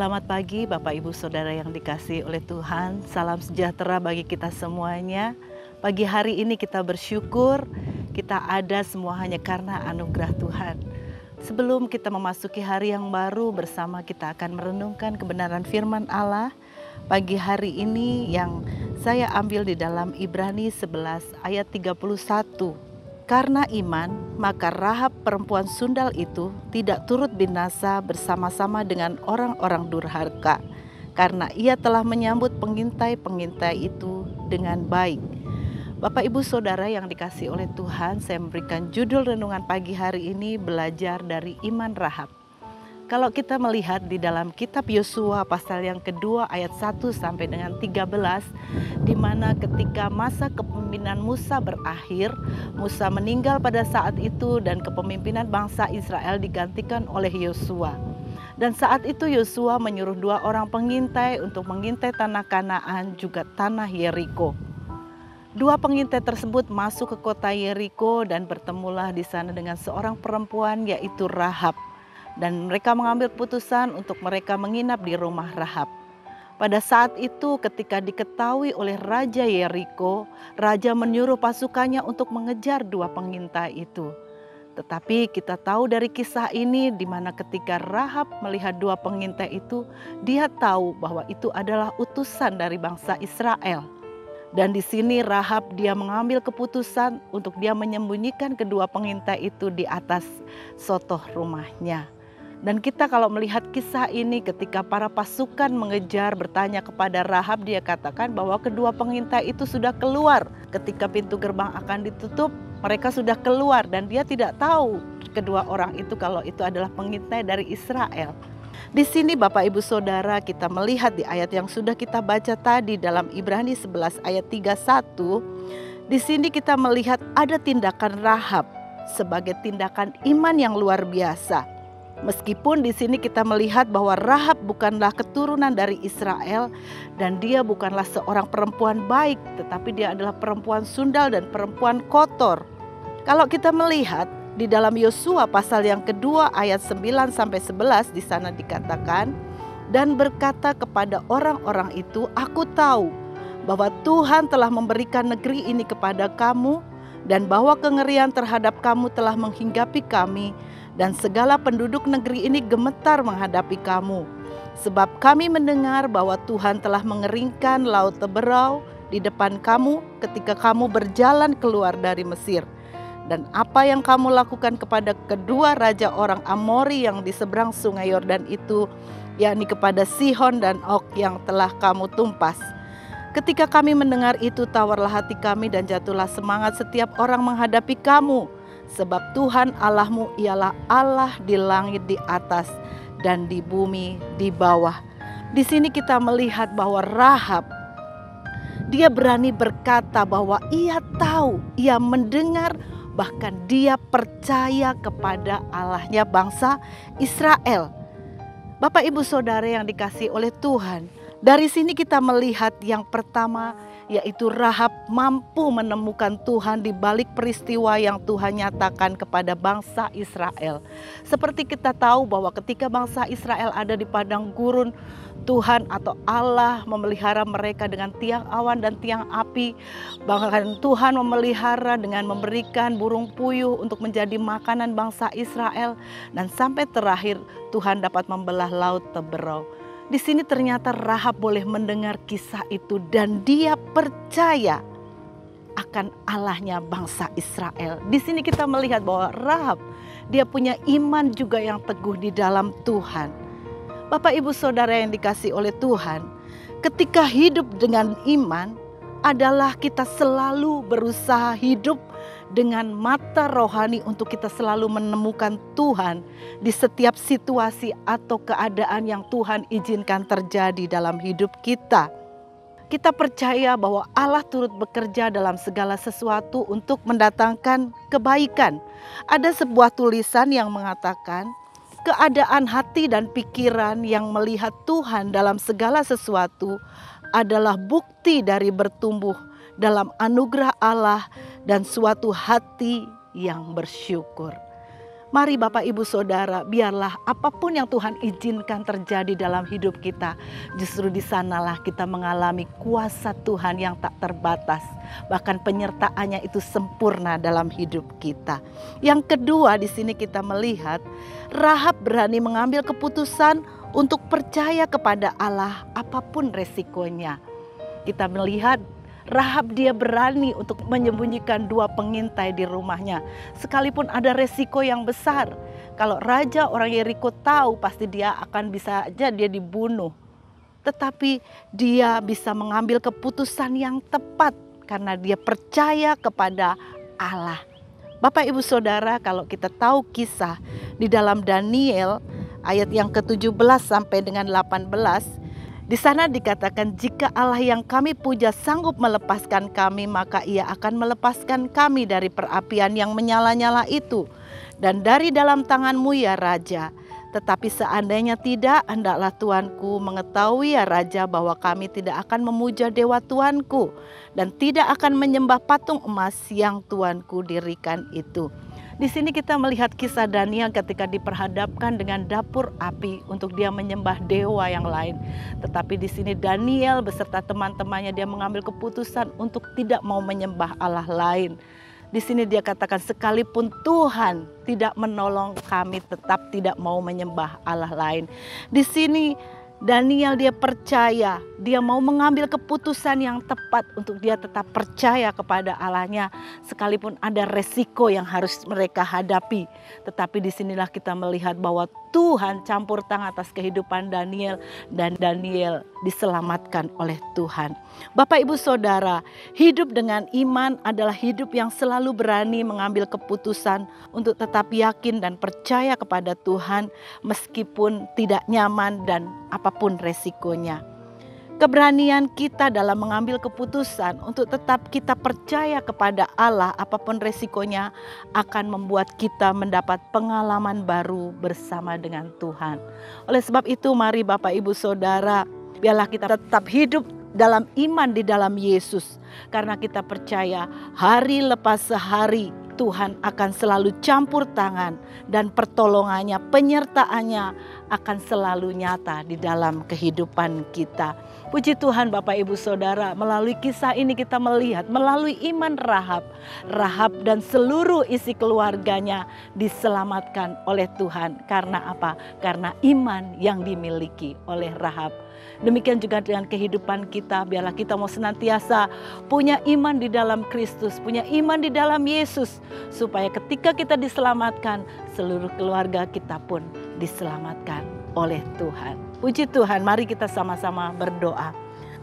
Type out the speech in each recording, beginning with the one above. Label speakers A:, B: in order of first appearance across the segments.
A: Selamat pagi Bapak Ibu Saudara yang dikasihi oleh Tuhan. Salam sejahtera bagi kita semuanya. Pagi hari ini kita bersyukur kita ada semua hanya karena anugerah Tuhan. Sebelum kita memasuki hari yang baru bersama, kita akan merenungkan kebenaran firman Allah. Pagi hari ini yang saya ambil di dalam Ibrani 11 ayat 31. Karena iman, maka Rahab perempuan sundal itu tidak turut binasa bersama-sama dengan orang-orang durhaka, karena ia telah menyambut pengintai-pengintai itu dengan baik. Bapak Ibu Saudara yang dikasihi oleh Tuhan, saya memberikan judul renungan pagi hari ini, belajar dari iman Rahab. Kalau kita melihat di dalam kitab Yosua pasal yang kedua ayat 1 sampai dengan 13, di mana ketika masa kepemimpinan Musa berakhir, Musa meninggal pada saat itu dan kepemimpinan bangsa Israel digantikan oleh Yosua. Dan saat itu Yosua menyuruh 2 orang pengintai untuk mengintai tanah Kanaan juga tanah Yeriko. 2 pengintai tersebut masuk ke kota Yeriko dan bertemulah di sana dengan seorang perempuan yaitu Rahab. Dan mereka mengambil putusan untuk mereka menginap di rumah Rahab. Pada saat itu ketika diketahui oleh Raja Yeriko, Raja menyuruh pasukannya untuk mengejar 2 pengintai itu. Tetapi kita tahu dari kisah ini di mana ketika Rahab melihat 2 pengintai itu, dia tahu bahwa itu adalah utusan dari bangsa Israel. Dan di sini Rahab dia mengambil keputusan untuk dia menyembunyikan kedua pengintai itu di atas sotoh rumahnya. Dan kita kalau melihat kisah ini ketika para pasukan mengejar bertanya kepada Rahab, dia katakan bahwa kedua pengintai itu sudah keluar. Ketika pintu gerbang akan ditutup, mereka sudah keluar dan dia tidak tahu kedua orang itu kalau itu adalah pengintai dari Israel. Di sini Bapak Ibu Saudara kita melihat di ayat yang sudah kita baca tadi dalam Ibrani 11 ayat 31. Di sini kita melihat ada tindakan Rahab sebagai tindakan iman yang luar biasa. Meskipun di sini kita melihat bahwa Rahab bukanlah keturunan dari Israel dan dia bukanlah seorang perempuan baik, tetapi dia adalah perempuan sundal dan perempuan kotor. Kalau kita melihat di dalam Yosua pasal yang kedua ayat 9 sampai 11 di sana dikatakan, dan berkata kepada orang-orang itu, aku tahu bahwa Tuhan telah memberikan negeri ini kepada kamu dan bahwa kengerian terhadap kamu telah menghinggapi kami. Dan segala penduduk negeri ini gemetar menghadapi kamu. Sebab kami mendengar bahwa Tuhan telah mengeringkan laut Teberau di depan kamu ketika kamu berjalan keluar dari Mesir. Dan apa yang kamu lakukan kepada kedua raja orang Amori yang di seberang sungai Yordan itu, yakni kepada Sihon dan Og yang telah kamu tumpas. Ketika kami mendengar itu, tawarlah hati kami dan jatuhlah semangat setiap orang menghadapi kamu. Sebab Tuhan Allahmu ialah Allah di langit di atas dan di bumi di bawah. Di sini kita melihat bahwa Rahab, dia berani berkata bahwa ia tahu, ia mendengar, bahkan dia percaya kepada Allahnya bangsa Israel. Bapak Ibu Saudara yang dikasihi oleh Tuhan, dari sini kita melihat yang pertama, yaitu Rahab mampu menemukan Tuhan di balik peristiwa yang Tuhan nyatakan kepada bangsa Israel. Seperti kita tahu bahwa ketika bangsa Israel ada di padang gurun, Tuhan atau Allah memelihara mereka dengan tiang awan dan tiang api. Bahkan Tuhan memelihara dengan memberikan burung puyuh untuk menjadi makanan bangsa Israel. Dan sampai terakhir Tuhan dapat membelah laut Teberau. Di sini ternyata Rahab boleh mendengar kisah itu dan dia percaya akan Allahnya bangsa Israel. Di sini kita melihat bahwa Rahab dia punya iman juga yang teguh di dalam Tuhan. Bapak Ibu Saudara yang dikasihi oleh Tuhan, ketika hidup dengan iman adalah kita selalu berusaha hidup dengan mata rohani untuk kita selalu menemukan Tuhan di setiap situasi atau keadaan yang Tuhan izinkan terjadi dalam hidup kita. Kita percaya bahwa Allah turut bekerja dalam segala sesuatu untuk mendatangkan kebaikan. Ada sebuah tulisan yang mengatakan, keadaan hati dan pikiran yang melihat Tuhan dalam segala sesuatu adalah bukti dari bertumbuh dalam anugerah Allah dan suatu hati yang bersyukur. Mari Bapak Ibu Saudara, biarlah apapun yang Tuhan izinkan terjadi dalam hidup kita, justru di sanalah kita mengalami kuasa Tuhan yang tak terbatas. Bahkan penyertaannya itu sempurna dalam hidup kita. Yang kedua, di sini kita melihat Rahab berani mengambil keputusan untuk percaya kepada Allah apapun resikonya. Kita melihat Rahab dia berani untuk menyembunyikan 2 pengintai di rumahnya. Sekalipun ada resiko yang besar. Kalau raja orang Yeriko tahu, pasti dia akan bisa aja dia dibunuh. Tetapi dia bisa mengambil keputusan yang tepat karena dia percaya kepada Allah. Bapak Ibu Saudara, kalau kita tahu kisah di dalam Daniel ayat yang ke-17 sampai dengan 18, di sana dikatakan, jika Allah yang kami puja sanggup melepaskan kami, maka Ia akan melepaskan kami dari perapian yang menyala-nyala itu dan dari dalam tanganmu ya Raja. Tetapi seandainya tidak, hendaklah Tuanku mengetahui ya Raja bahwa kami tidak akan memuja dewa Tuanku dan tidak akan menyembah patung emas yang Tuanku dirikan itu. Di sini kita melihat kisah Daniel ketika diperhadapkan dengan dapur api untuk dia menyembah dewa yang lain. Tetapi di sini Daniel beserta teman-temannya dia mengambil keputusan untuk tidak mau menyembah Allah lain. Di sini dia katakan, sekalipun Tuhan tidak menolong, kami tetap tidak mau menyembah Allah lain. Di sini Daniel dia percaya, dia mau mengambil keputusan yang tepat untuk dia tetap percaya kepada Allahnya. Sekalipun ada resiko yang harus mereka hadapi. Tetapi disinilah kita melihat bahwa Tuhan campur tangan atas kehidupan Daniel. Dan Daniel diselamatkan oleh Tuhan. Bapak Ibu Saudara, hidup dengan iman adalah hidup yang selalu berani mengambil keputusan untuk tetap yakin dan percaya kepada Tuhan meskipun tidak nyaman dan apapun resikonya. Keberanian kita dalam mengambil keputusan untuk tetap kita percaya kepada Allah apapun resikonya akan membuat kita mendapat pengalaman baru bersama dengan Tuhan. Oleh sebab itu mari Bapak Ibu Saudara, biarlah kita tetap hidup dalam iman di dalam Yesus. Karena kita percaya hari lepas sehari Tuhan akan selalu campur tangan dan pertolongannya, penyertaannya akan selalu nyata di dalam kehidupan kita. Puji Tuhan Bapak Ibu Saudara, melalui kisah ini kita melihat melalui iman Rahab dan seluruh isi keluarganya diselamatkan oleh Tuhan. Karena apa? Karena iman yang dimiliki oleh Rahab. Demikian juga dengan kehidupan kita, biarlah kita mau senantiasa punya iman di dalam Kristus, punya iman di dalam Yesus, supaya ketika kita diselamatkan, seluruh keluarga kita pun diselamatkan oleh Tuhan. Puji Tuhan, mari kita sama-sama berdoa.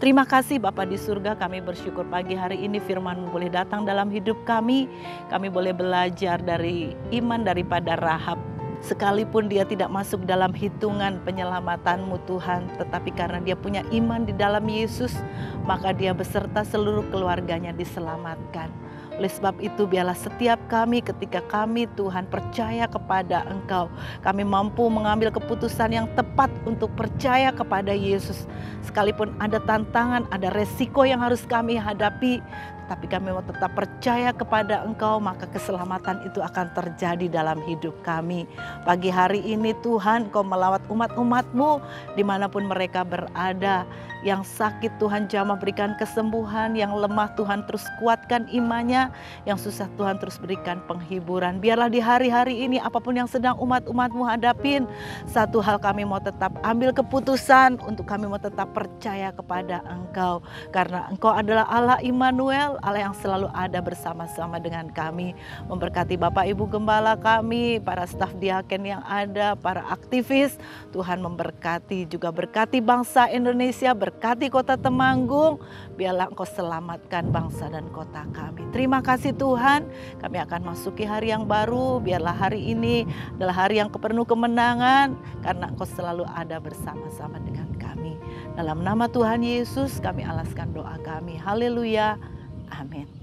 A: Terima kasih Bapa di surga, kami bersyukur pagi hari ini firman-Mu boleh datang dalam hidup kami. Kami boleh belajar dari iman daripada Rahab. Sekalipun dia tidak masuk dalam hitungan penyelamatan-Mu Tuhan, tetapi karena dia punya iman di dalam Yesus, maka dia beserta seluruh keluarganya diselamatkan. Oleh sebab itu biarlah setiap kami ketika kami Tuhan percaya kepada Engkau, kami mampu mengambil keputusan yang tepat untuk percaya kepada Yesus. Sekalipun ada tantangan, ada resiko yang harus kami hadapi, tapi kami mau tetap percaya kepada Engkau, maka keselamatan itu akan terjadi dalam hidup kami. Pagi hari ini Tuhan, Kau melawat umat-umat-Mu dimanapun mereka berada. Yang sakit Tuhan jamah berikan kesembuhan, yang lemah Tuhan terus kuatkan imannya, yang susah Tuhan terus berikan penghiburan. Biarlah di hari-hari ini apapun yang sedang umat-umat-Mu hadapin, satu hal kami mau tetap ambil keputusan untuk kami mau tetap percaya kepada Engkau. Karena Engkau adalah Allah Immanuel, Allah yang selalu ada bersama-sama dengan kami. Memberkati Bapak Ibu Gembala kami, para staf diaken yang ada, para aktivis, Tuhan memberkati, juga berkati bangsa Indonesia, berkati kota Temanggung, biarlah Engkau selamatkan bangsa dan kota kami. Terima kasih Tuhan, kami akan masuki hari yang baru, biarlah hari ini adalah hari yang penuh kemenangan, karena Engkau selalu ada bersama-sama dengan kami. Dalam nama Tuhan Yesus kami alaskan doa kami. Haleluya. Amin.